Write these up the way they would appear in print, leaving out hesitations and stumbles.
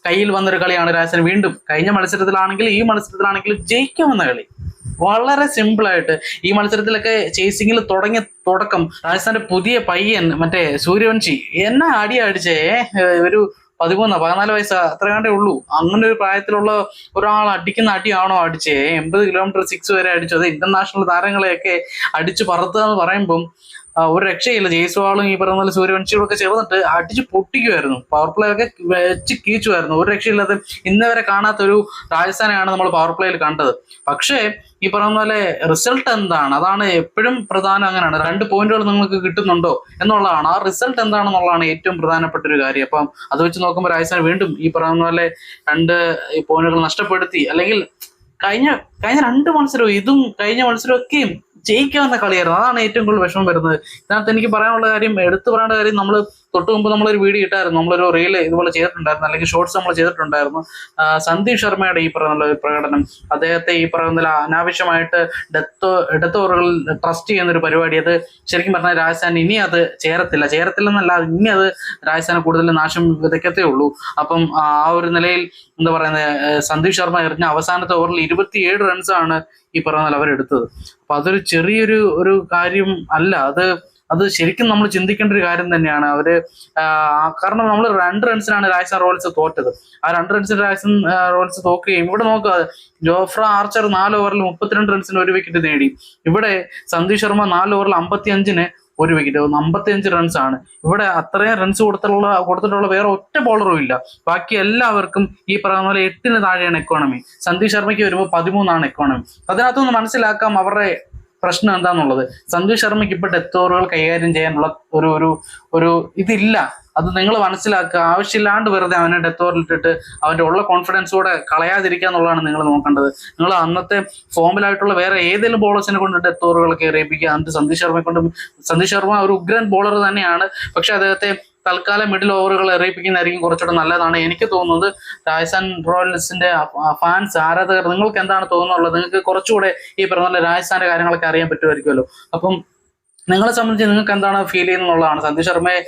കയ്യിൽ വന്നൊരു കളിയാണ് രാജസ്ഥാൻ വീണ്ടും കഴിഞ്ഞ മത്സരത്തിലാണെങ്കിലും ഈ മത്സരത്തിലാണെങ്കിലും ജയിക്കാമെന്ന കളി. വളരെ സിമ്പിളായിട്ട് ഈ മത്സരത്തിലൊക്കെ ചേസിങ്ങിൽ തുടങ്ങിയ തുടക്കം രാജസ്ഥാന്റെ പുതിയ പയ്യൻ മറ്റേ സൂര്യവംശി എന്നാ അടിച്ചേ ഒരു 13-14 വയസ്സ് അത്ര കണ്ടേ ഉള്ളൂ. അങ്ങനെ ഒരു പ്രായത്തിലുള്ള ഒരാൾ അടിക്കുന്ന അടിയാണോ അടിച്ചേ? 80 കിലോമീറ്റർ 6 വരെ അടിച്ചു. അത് ഇന്റർനാഷണൽ താരങ്ങളെയൊക്കെ അടിച്ചു പറത്തുക എന്ന് പറയുമ്പം ഒരു രക്ഷയില്ല. ജയ്സ്വാളും ഈ പറഞ്ഞ പോലെ സൂര്യവംശികളും ഒക്കെ ചേർന്നിട്ട് അടിച്ച് പൊട്ടിക്കുമായിരുന്നു. പവർ പ്ലേ ഒക്കെ വെച്ച് കീച്ചുമായിരുന്നു. ഒരു രക്ഷയില്ലാതെ ഇന്ന് വരെ കാണാത്തൊരു രാജസ്ഥാനെയാണ് നമ്മൾ പവർ പ്ലേയിൽ കണ്ടത്. പക്ഷേ ഈ പറയുന്ന പോലെ റിസൾട്ട് എന്താണ്, അതാണ് എപ്പോഴും പ്രധാനം. അങ്ങനെയാണ് 2 പോയിന്റുകൾ നിങ്ങൾക്ക് കിട്ടുന്നുണ്ടോ എന്നുള്ളതാണ്. ആ റിസൾട്ട് എന്താണെന്നുള്ളതാണ് ഏറ്റവും പ്രധാനപ്പെട്ട ഒരു കാര്യം. അപ്പം അത് വെച്ച് നോക്കുമ്പോൾ രാജസ്ഥാൻ വീണ്ടും ഈ പറയുന്ന പോലെ 2 പോയിന്റുകൾ നഷ്ടപ്പെടുത്തി. അല്ലെങ്കിൽ കഴിഞ്ഞ 2 മത്സരവും ഇതും കഴിഞ്ഞ മത്സരമൊക്കെയും ജയിക്കാവുന്ന കളിയായിരുന്നു. അതാണ് ഏറ്റവും കൂടുതൽ വിഷമം വരുന്നത്. ഇതിനകത്ത് എനിക്ക് പറയാനുള്ള കാര്യം, എടുത്തു പറയേണ്ട കാര്യം, നമ്മൾ തൊട്ട് മുമ്പ് നമ്മളൊരു വീഡിയോ ഇട്ടായിരുന്നു, നമ്മളൊരു റീൽ ഇതുപോലെ ചെയ്തിട്ടുണ്ടായിരുന്നു, അല്ലെങ്കിൽ ഷോർട്സ് നമ്മൾ ചെയ്തിട്ടുണ്ടായിരുന്നു. സന്ദീപ് ശർമ്മയുടെ ഈ പറയുന്ന പ്രകടനം, അദ്ദേഹത്തെ ഈ പറയുന്ന അനാവശ്യമായിട്ട് ഡെത്ത് ഓവറുകളിൽ ട്രസ്റ്റ് ചെയ്യുന്ന ഒരു പരിപാടി, അത് ശരിക്കും പറഞ്ഞാൽ രാജസ്ഥാൻ ഇനി അത് ചേരത്തില്ലെന്നല്ല, ഇനി അത് രാജസ്ഥാന് കൂടുതൽ നാശം വിതയ്ക്കത്തേ ഉള്ളൂ. അപ്പം ആ ഒരു നിലയിൽ എന്താ പറയുന്നത്, സന്ദീപ് ശർമ്മ എറിഞ്ഞ അവസാനത്തെ ഓവറിൽ 27 റൺസാണ് ഈ പറയുന്ന അവരെടുത്തത്. അപ്പൊ അതൊരു ചെറിയൊരു കാര്യം അല്ല. അത് ശരിക്കും നമ്മൾ ചിന്തിക്കേണ്ട ഒരു കാര്യം തന്നെയാണ്. കാരണം നമ്മൾ 2 റൺസിനാണ് രാജസ്ഥാൻ റോയൽസ് തോറ്റത്. ആ 2 റൺസിന് രാജസ്ഥാൻ റോയൽസ് തോക്കുകയും, ഇവിടെ നോക്കുക, ജോഫ്ര ആർച്ചർ 4 ഓവറിൽ 32 റൺസിന് 1 വിക്കറ്റ് നേടി. ഇവിടെ സന്ദീപ് ശർമ്മ 4 ഓവറിൽ 55-ന് 1 വിക്കറ്റ്, 55 റൺസാണ്. ഇവിടെ അത്രയും റൺസ് കൊടുത്തിട്ടുള്ള വേറെ ഒറ്റ ബോളറും ഇല്ല. ബാക്കി എല്ലാവർക്കും ഈ പറയുന്ന പോലെ 8-ന് താഴെയാണ് എക്കോണമി. സന്ദീപ് ശർമ്മയ്ക്ക് വരുമ്പോൾ 13-ആണ് എക്കോണമി. അതിനകത്തൊന്ന് മനസ്സിലാക്കാം അവരുടെ പ്രശ്നം എന്താന്നുള്ളത്. സന്ദീപ് ശർമ്മയ്ക്ക് ഇപ്പൊ ഡെത്ത് ഓവറുകൾ കൈകാര്യം ചെയ്യാനുള്ള ഒരു ഇതില്ല. അത് നിങ്ങൾ മനസ്സിലാക്കുക. ആവശ്യമില്ലാണ്ട് വെറുതെ അവനെ ഡെത്ത് ഓവറിലിട്ടിട്ട് അവന്റെ ഉള്ള കോൺഫിഡൻസോടെ കളയാതിരിക്കുക എന്നുള്ളതാണ് നിങ്ങൾ നോക്കേണ്ടത്. നിങ്ങൾ അന്നത്തെ ഫോമിലായിട്ടുള്ള വേറെ ഏതെങ്കിലും ബോളേഴ്സിനെ കൊണ്ട് ഡെത്ത് ഓവറുകളൊക്കെ ഏറിയിപ്പിക്കുക. എന്നിട്ട് സന്ദീപ് ശർമ്മ ഒരു ഉഗ്രൻ ബോളർ തന്നെയാണ്. പക്ഷെ അദ്ദേഹത്തെ തൽക്കാലം മിഡിൽ ഓവറുകൾ എറിയിപ്പിക്കുന്നതായിരിക്കും കുറച്ചുകൂടെ നല്ലതാണ് എനിക്ക് തോന്നുന്നത്. രാജസ്ഥാൻ റോയൽസിന്റെ ഫാൻസ്, ആരാധകർ, നിങ്ങൾക്ക് എന്താണ് തോന്നുന്നുള്ളത്? നിങ്ങൾക്ക് കുറച്ചുകൂടെ ഈ പറഞ്ഞ രാജസ്ഥാന്റെ കാര്യങ്ങളൊക്കെ അറിയാൻ പറ്റുമായിരിക്കുമല്ലോ. അപ്പം നിങ്ങളെ സംബന്ധിച്ച് നിങ്ങൾക്ക് എന്താണ് ഫീൽ ചെയ്യുന്നുള്ളതാണ്. സന്ദീപ് ശർമ്മയെ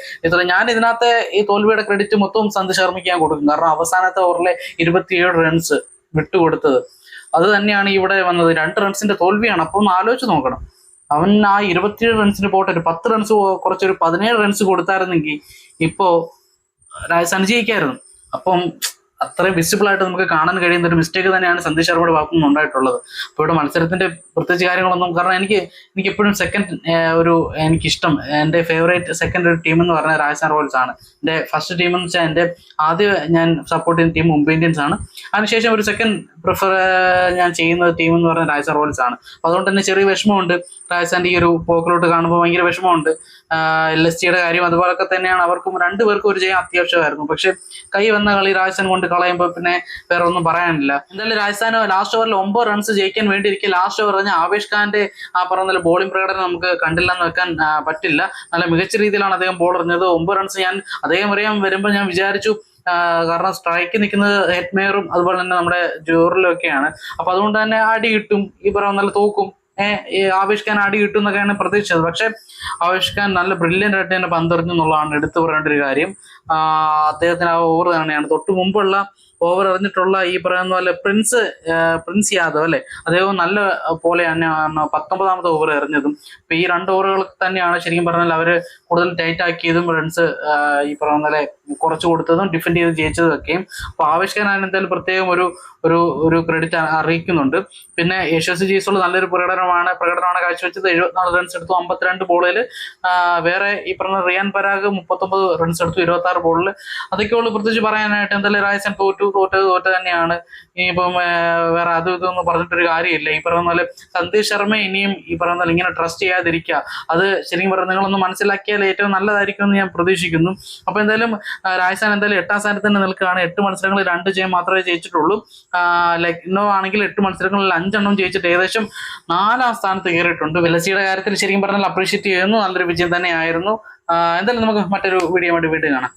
ഞാൻ ഇതിനകത്തെ ഈ തോൽവിയുടെ ക്രെഡിറ്റ് മൊത്തം സന്ദീപ് ശർമ്മയ്ക്ക് ഞാൻ കൊടുക്കും. കാരണം അവസാനത്തെ ഓവറിലെ 27 റൺസ് വിട്ടുകൊടുത്തത് അത് തന്നെയാണ് ഇവിടെ വന്നത്. 2 റൺസിന്റെ തോൽവിയാണ്. അപ്പൊ ഒന്ന് ആലോചിച്ച് നോക്കണം. അവൻ ആ 27 റൺസിന് പോട്ടെ, ഒരു 10 റൺസ് കുറച്ചൊരു 17 റൺസ് കൊടുത്തായിരുന്നെങ്കിൽ ഇപ്പോ രാജസ്ഥാൻ ജയിക്കായിരുന്നു. അപ്പം അത്രയും വിസിബിൾ ആയിട്ട് നമുക്ക് കാണാൻ കഴിയുന്ന ഒരു മിസ്റ്റേക്ക് തന്നെയാണ് സന്ദീപ് ശർമ്മയുടെ ഭാഗത്തു നിന്ന് ഉണ്ടായിട്ടുള്ളത്. അപ്പോൾ ഇവിടെ മത്സരത്തിന്റെ പ്രത്യേകിച്ച് കാര്യങ്ങളൊന്നും, കാരണം എനിക്ക് എപ്പോഴും എനിക്കിഷ്ടം, എൻ്റെ ഫേവറേറ്റ് സെക്കൻഡ് ടീം എന്ന് പറഞ്ഞാൽ രാജസ്ഥാൻ റോയൽസ് ആണ്. എൻ്റെ ഫസ്റ്റ് ടീം എന്ന് വെച്ചാൽ എൻ്റെ ആദ്യം ഞാൻ സപ്പോർട്ട് ചെയ്യുന്ന ടീം മുംബൈ ഇന്ത്യൻസ് ആണ്. അതിനുശേഷം ഒരു സെക്കൻഡ് പ്രിഫർ ഞാൻ ചെയ്യുന്ന ടീം എന്ന് പറഞ്ഞാൽ രാജസ്ഥാൻ റോയൽസ് ആണ്. അപ്പോൾ അതുകൊണ്ട് തന്നെ ചെറിയ വിഷമമുണ്ട് രാജസ്ഥാൻ്റെ ഈ ഒരു പോക്കിലോട്ട് കാണുമ്പോൾ. ഭയങ്കര വിഷമമുണ്ട്. LSGയുടെ കാര്യം അതുപോലൊക്കെ തന്നെയാണ്. അവർക്കും 2 പേർക്കും ഒരു ജയം അത്യാവശ്യമായിരുന്നു. പക്ഷെ കൈ വന്ന കളി രാജസ്ഥാൻ കൊണ്ട് കളയുമ്പോൾ പിന്നെ വേറെ ഒന്നും പറയാനില്ല. എന്തായാലും രാജസ്ഥാൻ ലാസ്റ്റ് ഓവറിൽ 9 റൺസ് ജയിക്കാൻ വേണ്ടിയിരിക്കും. ലാസ്റ്റ് ഓവർ ആവേശ് ഖാന്റെ ആ പറഞ്ഞ ബോളിംഗ് പ്രകടനം നമുക്ക് കണ്ടില്ലെന്ന് വെക്കാൻ പറ്റില്ല. നല്ല മികച്ച രീതിയിലാണ് അദ്ദേഹം ബോൾ എറിഞ്ഞത്. 9 റൺസ് ഞാൻ അദ്ദേഹം അറിയാൻ വരുമ്പോൾ ഞാൻ വിചാരിച്ചു, കാരണം സ്ട്രൈക്ക് നിൽക്കുന്നത് ഹെറ്റ്മേയറും അതുപോലെ തന്നെ നമ്മുടെ ജോറിലും ഒക്കെയാണ്. അപ്പൊ അതുകൊണ്ട് തന്നെ അടി കിട്ടും, ഈ പറയുന്ന തോക്കും, ആവേശ് ഖാൻ അടി കിട്ടും എന്നൊക്കെയാണ് പ്രതീക്ഷിച്ചത്. പക്ഷെ ആവേശ് ഖാൻ നല്ല ബ്രില്യൻ്റ് ആയിട്ട് തന്നെ പന്തെറിഞ്ഞു എന്നുള്ളതാണ് എടുത്തു പറയേണ്ട ഒരു കാര്യം. അദ്ദേഹത്തിന് ആ ഓവർ തന്നെയാണ് തൊട്ട് മുമ്പുള്ള ഓവർ എറിഞ്ഞിട്ടുള്ള ഈ പറയുന്ന പോലെ പ്രിൻസ് യാദവ് അല്ലെ, അദ്ദേഹം നല്ല പോലെ തന്നെയാണ് 19ാമത്തെ ഓവർ എറിഞ്ഞതും. ഇപ്പൊ ഈ 2 ഓവറുകൾ തന്നെയാണ് ശരിക്കും പറഞ്ഞാൽ അവര് കൂടുതൽ ടൈറ്റ് ആക്കിയതും റൺസ് ഈ പറയുന്ന പോലെ കുറച്ച് കൊടുത്തതും ഡിഫെൻഡ് ചെയ്ത് ജയിച്ചതും ഒക്കെയും. അപ്പൊ ആവേശ് ഖാൻ എന്തായാലും പ്രത്യേകം ഒരു ക്രെഡിറ്റ് അറിയിക്കുന്നുണ്ട്. പിന്നെ യശസ്വി ജയ്സ്വാൾ നല്ലൊരു പ്രകടനമാണ് കാഴ്ചവെച്ചത്. 74 റൺസ് എടുത്തു 52 ബോളിൽ. വേറെ ഈ പറഞ്ഞ റിയാൻ പരാഗ് 39 റൺസ് എടുത്തു 26 ബോളിൽ. അതൊക്കെയുള്ളൂ പ്രത്യേകിച്ച് പറയാനായിട്ട്. എന്തായാലും രാജസ്ഥാൻ തോറ്റ തന്നെയാണ്. ഇനിയിപ്പം വേറെ അതും ഇതൊന്നും പറഞ്ഞിട്ടൊരു കാര്യമില്ല. ഈ പറയുന്ന പോലെ സന്ദീപ് ശർമ്മ ഇനിയും ഈ പറയുന്ന പോലെ ഇങ്ങനെ ട്രസ്റ്റ് ചെയ്യാതിരിക്കുക, അത് ശരിക്കും പറഞ്ഞാൽ നിങ്ങളൊന്ന് മനസ്സിലാക്കിയാൽ ഏറ്റവും നല്ലതായിരിക്കും എന്ന് ഞാൻ പ്രതീക്ഷിക്കുന്നു. അപ്പൊ എന്തായാലും രാജസ്ഥാൻ എന്തായാലും 8ാം സ്ഥാനത്ത് തന്നെ നിൽക്കുകയാണ്. 8 മത്സരങ്ങളിൽ 2 ജയം മാത്രമേ ജയിച്ചിട്ടുള്ളൂ. ലക്നോ ആണെങ്കിൽ 8 മത്സരങ്ങളിൽ 5 എണ്ണം ജയിച്ചിട്ട് ഏകദേശം 4ാം സ്ഥാനത്ത് കയറിയിട്ടുണ്ട്. LSGയുടെ കാര്യത്തിൽ ശരിക്കും പറഞ്ഞാൽ അപ്രീഷിയേറ്റ് ചെയ്യുന്നു. നല്ലൊരു വിജയം തന്നെയായിരുന്നു. എന്തായാലും നമുക്ക് മറ്റൊരു വീഡിയോ വേണ്ടി കാണാം.